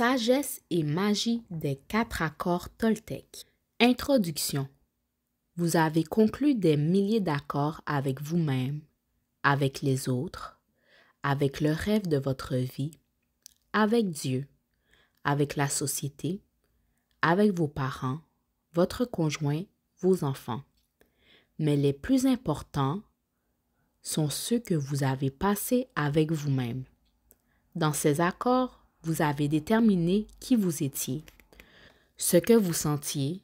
Sagesse et magie des 4 accords Toltec. Introduction. Vous avez conclu des milliers d'accords avec vous-même, avec les autres, avec le rêve de votre vie, avec Dieu, avec la société, avec vos parents, votre conjoint, vos enfants. Mais les plus importants sont ceux que vous avez passés avec vous-même. Dans ces accords, vous avez déterminé qui vous étiez, ce que vous sentiez,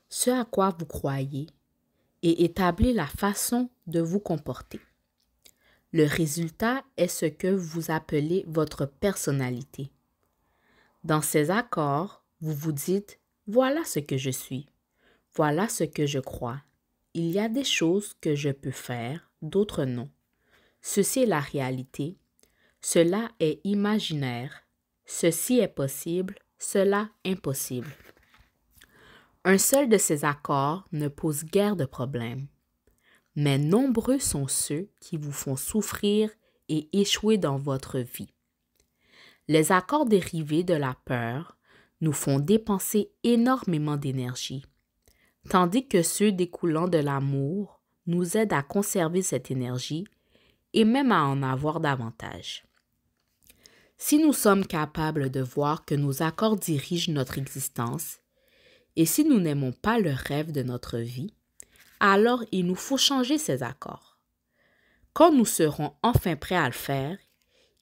ce à quoi vous croyez et établi la façon de vous comporter. Le résultat est ce que vous appelez votre personnalité. Dans ces accords, vous vous dites « Voilà ce que je suis, voilà ce que je crois. Il y a des choses que je peux faire, d'autres non. Ceci est la réalité, cela est imaginaire. Ceci est possible, cela impossible. » Un seul de ces accords ne pose guère de problème, mais nombreux sont ceux qui vous font souffrir et échouer dans votre vie. Les accords dérivés de la peur nous font dépenser énormément d'énergie, tandis que ceux découlant de l'amour nous aident à conserver cette énergie et même à en avoir davantage. Si nous sommes capables de voir que nos accords dirigent notre existence, et si nous n'aimons pas le rêve de notre vie, alors il nous faut changer ces accords. Quand nous serons enfin prêts à le faire,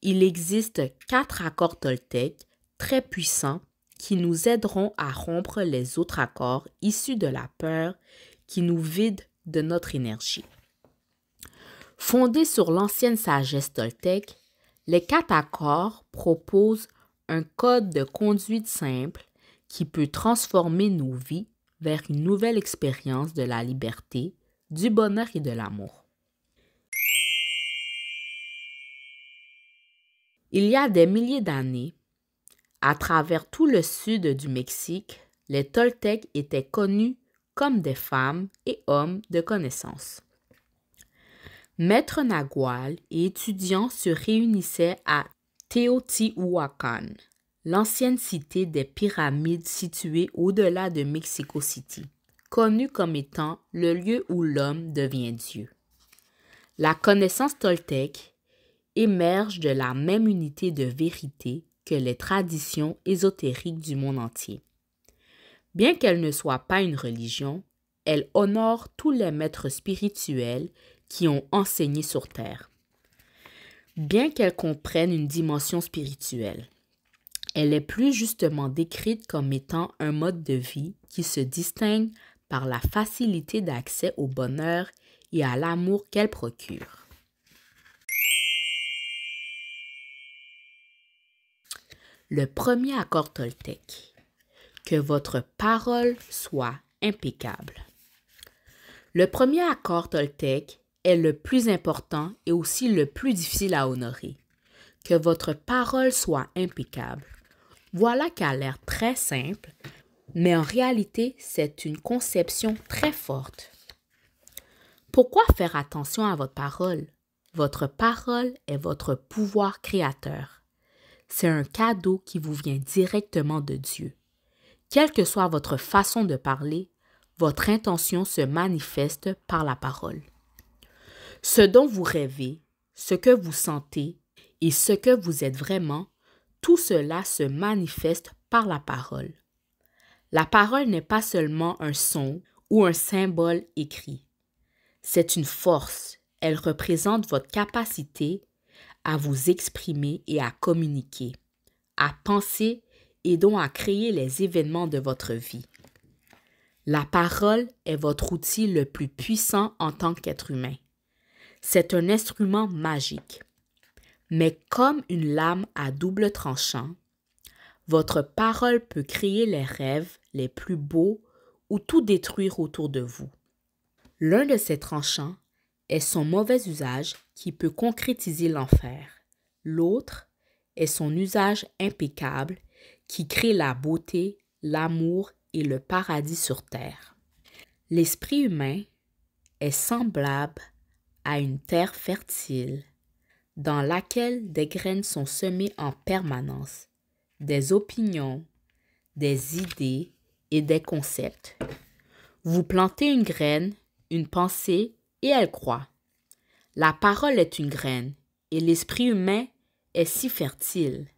il existe 4 accords Toltec très puissants qui nous aideront à rompre les autres accords issus de la peur qui nous vident de notre énergie. Fondés sur l'ancienne sagesse Toltec, les 4 accords proposent un code de conduite simple qui peut transformer nos vies vers une nouvelle expérience de la liberté, du bonheur et de l'amour. Il y a des milliers d'années, à travers tout le sud du Mexique, les Toltecs étaient connus comme des femmes et hommes de connaissance. Maîtres naguals et étudiants se réunissaient à Teotihuacan, l'ancienne cité des pyramides située au-delà de Mexico City, connue comme étant le lieu où l'homme devient Dieu. La connaissance Toltec émerge de la même unité de vérité que les traditions ésotériques du monde entier. Bien qu'elle ne soit pas une religion, elle honore tous les maîtres spirituels qui ont enseigné sur Terre. Bien qu'elle comprenne une dimension spirituelle, elle est plus justement décrite comme étant un mode de vie qui se distingue par la facilité d'accès au bonheur et à l'amour qu'elle procure. Le premier accord Toltec. Que votre parole soit impeccable. Le premier accord Toltec est le plus important et aussi le plus difficile à honorer. Que votre parole soit impeccable. Voilà qui a l'air très simple, mais en réalité, c'est une conception très forte. Pourquoi faire attention à votre parole? Votre parole est votre pouvoir créateur. C'est un cadeau qui vous vient directement de Dieu. Quelle que soit votre façon de parler, votre intention se manifeste par la parole. Ce dont vous rêvez, ce que vous sentez et ce que vous êtes vraiment, tout cela se manifeste par la parole. La parole n'est pas seulement un son ou un symbole écrit. C'est une force. Elle représente votre capacité à vous exprimer et à communiquer, à penser et donc à créer les événements de votre vie. La parole est votre outil le plus puissant en tant qu'être humain. C'est un instrument magique. Mais comme une lame à double tranchant, votre parole peut créer les rêves les plus beaux ou tout détruire autour de vous. L'un de ces tranchants est son mauvais usage qui peut concrétiser l'enfer. L'autre est son usage impeccable qui crée la beauté, l'amour et le paradis sur terre. L'esprit humain est semblable à une terre fertile dans laquelle des graines sont semées en permanence. des opinions, des idées et des concepts. Vous plantez une graine, une pensée, et elle croît. La parole est une graine, et l'esprit humain est si fertile.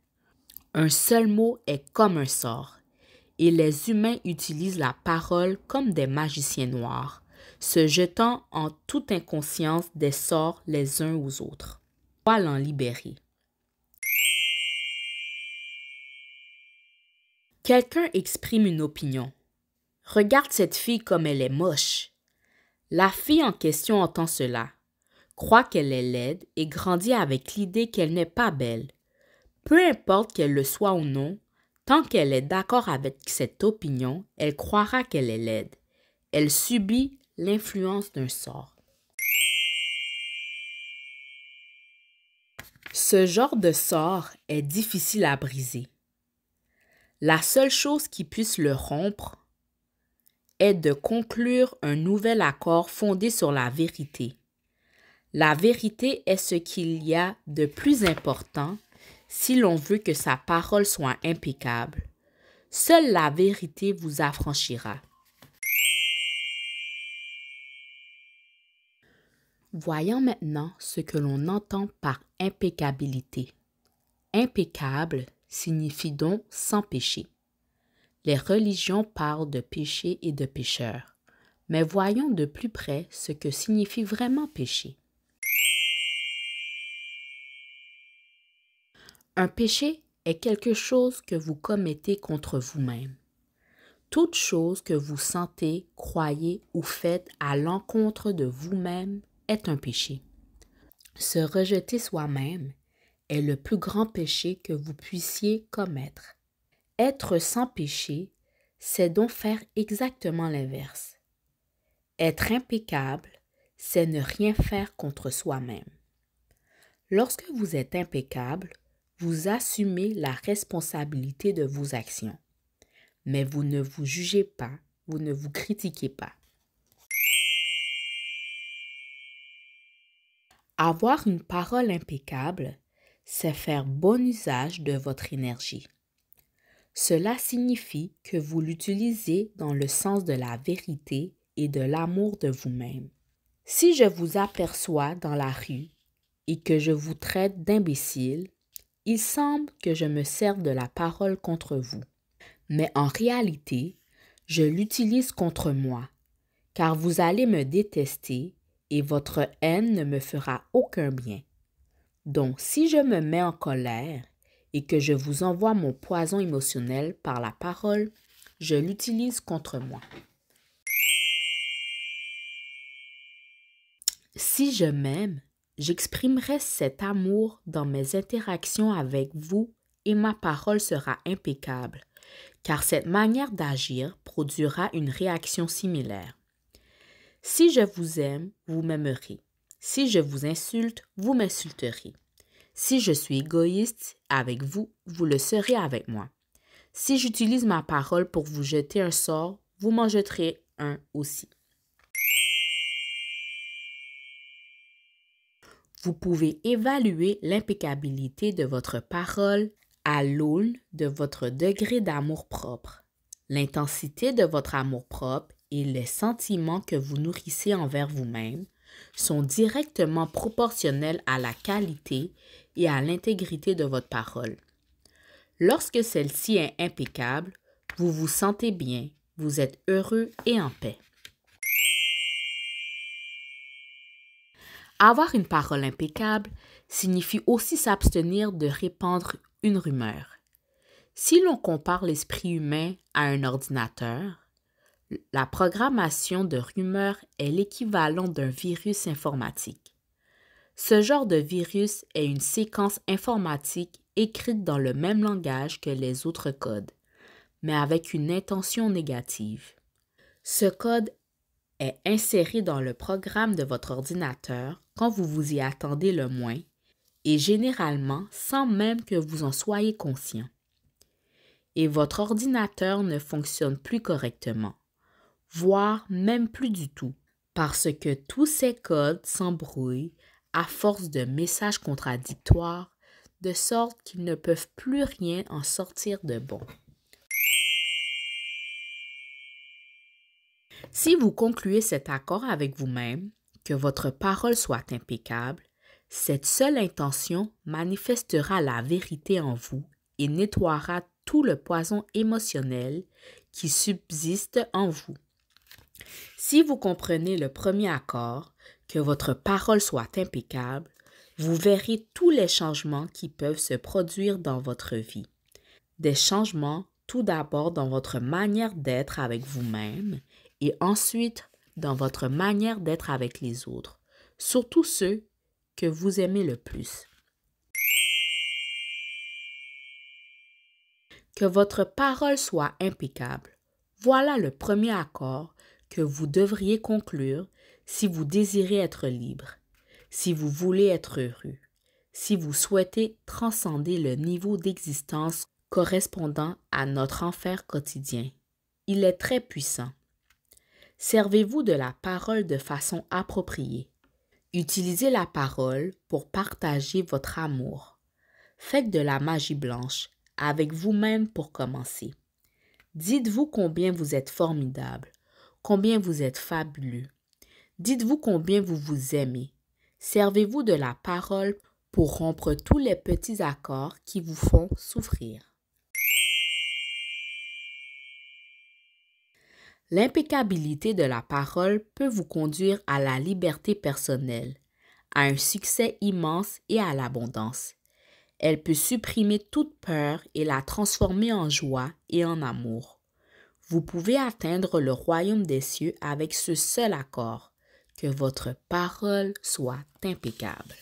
Un seul mot est comme un sort, et les humains utilisent la parole comme des magiciens noirs, se jetant en toute inconscience des sorts les uns aux autres. Pour l'en libérer. Quelqu'un exprime une opinion. Regarde cette fille comme elle est moche. La fille en question entend cela, croit qu'elle est laide et grandit avec l'idée qu'elle n'est pas belle. Peu importe qu'elle le soit ou non, tant qu'elle est d'accord avec cette opinion, elle croira qu'elle est laide. Elle subit l'influence d'un sort. Ce genre de sort est difficile à briser. La seule chose qui puisse le rompre est de conclure un nouvel accord fondé sur la vérité. La vérité est ce qu'il y a de plus important si l'on veut que sa parole soit impeccable. Seule la vérité vous affranchira. Voyons maintenant ce que l'on entend par impeccabilité. Impeccable signifie donc sans péché. Les religions parlent de péché et de pécheur, mais voyons de plus près ce que signifie vraiment péché. Un péché est quelque chose que vous commettez contre vous-même. Toute chose que vous sentez, croyez ou faites à l'encontre de vous-même est un péché. Se rejeter soi-même est le plus grand péché que vous puissiez commettre. Être sans péché, c'est donc faire exactement l'inverse. Être impeccable, c'est ne rien faire contre soi-même. Lorsque vous êtes impeccable, vous assumez la responsabilité de vos actions. Mais vous ne vous jugez pas, vous ne vous critiquez pas. Avoir une parole impeccable, c'est faire bon usage de votre énergie. Cela signifie que vous l'utilisez dans le sens de la vérité et de l'amour de vous-même. Si je vous aperçois dans la rue et que je vous traite d'imbécile, il semble que je me serve de la parole contre vous. Mais en réalité, je l'utilise contre moi, car vous allez me détester et votre haine ne me fera aucun bien. Donc, si je me mets en colère et que je vous envoie mon poison émotionnel par la parole, je l'utilise contre moi. Si je m'aime, j'exprimerai cet amour dans mes interactions avec vous et ma parole sera impeccable, car cette manière d'agir produira une réaction similaire. Si je vous aime, vous m'aimerez. Si je vous insulte, vous m'insulterez. Si je suis égoïste avec vous, vous le serez avec moi. Si j'utilise ma parole pour vous jeter un sort, vous m'en jeterez un aussi. Vous pouvez évaluer l'impeccabilité de votre parole à l'aune de votre degré d'amour-propre, l'intensité de votre amour-propre et les sentiments que vous nourrissez envers vous-même sont directement proportionnels à la qualité et à l'intégrité de votre parole. Lorsque celle-ci est impeccable, vous vous sentez bien, vous êtes heureux et en paix. Avoir une parole impeccable signifie aussi s'abstenir de répandre une rumeur. Si l'on compare l'esprit humain à un ordinateur, la programmation de rumeurs est l'équivalent d'un virus informatique. Ce genre de virus est une séquence informatique écrite dans le même langage que les autres codes, mais avec une intention négative. Ce code est inséré dans le programme de votre ordinateur quand vous vous y attendez le moins et généralement sans même que vous en soyez conscient. Et votre ordinateur ne fonctionne plus correctement, voire même plus du tout, parce que tous ces codes s'embrouillent à force de messages contradictoires, de sorte qu'ils ne peuvent plus rien en sortir de bon. Si vous concluez cet accord avec vous-même, que votre parole soit impeccable, cette seule intention manifestera la vérité en vous et nettoiera tout le poison émotionnel qui subsiste en vous. Si vous comprenez le premier accord, que votre parole soit impeccable, vous verrez tous les changements qui peuvent se produire dans votre vie. Des changements tout d'abord dans votre manière d'être avec vous-même et ensuite dans votre manière d'être avec les autres, surtout ceux que vous aimez le plus. Que votre parole soit impeccable. Voilà le premier accord que vous devriez conclure si vous désirez être libre, si vous voulez être heureux, si vous souhaitez transcender le niveau d'existence correspondant à notre enfer quotidien. Il est très puissant. Servez-vous de la parole de façon appropriée. Utilisez la parole pour partager votre amour. Faites de la magie blanche avec vous-même pour commencer. Dites-vous combien vous êtes formidable, combien vous êtes fabuleux. Dites-vous combien vous vous aimez. Servez-vous de la parole pour rompre tous les petits accords qui vous font souffrir. L'impeccabilité de la parole peut vous conduire à la liberté personnelle, à un succès immense et à l'abondance. Elle peut supprimer toute peur et la transformer en joie et en amour. Vous pouvez atteindre le royaume des cieux avec ce seul accord, que votre parole soit impeccable.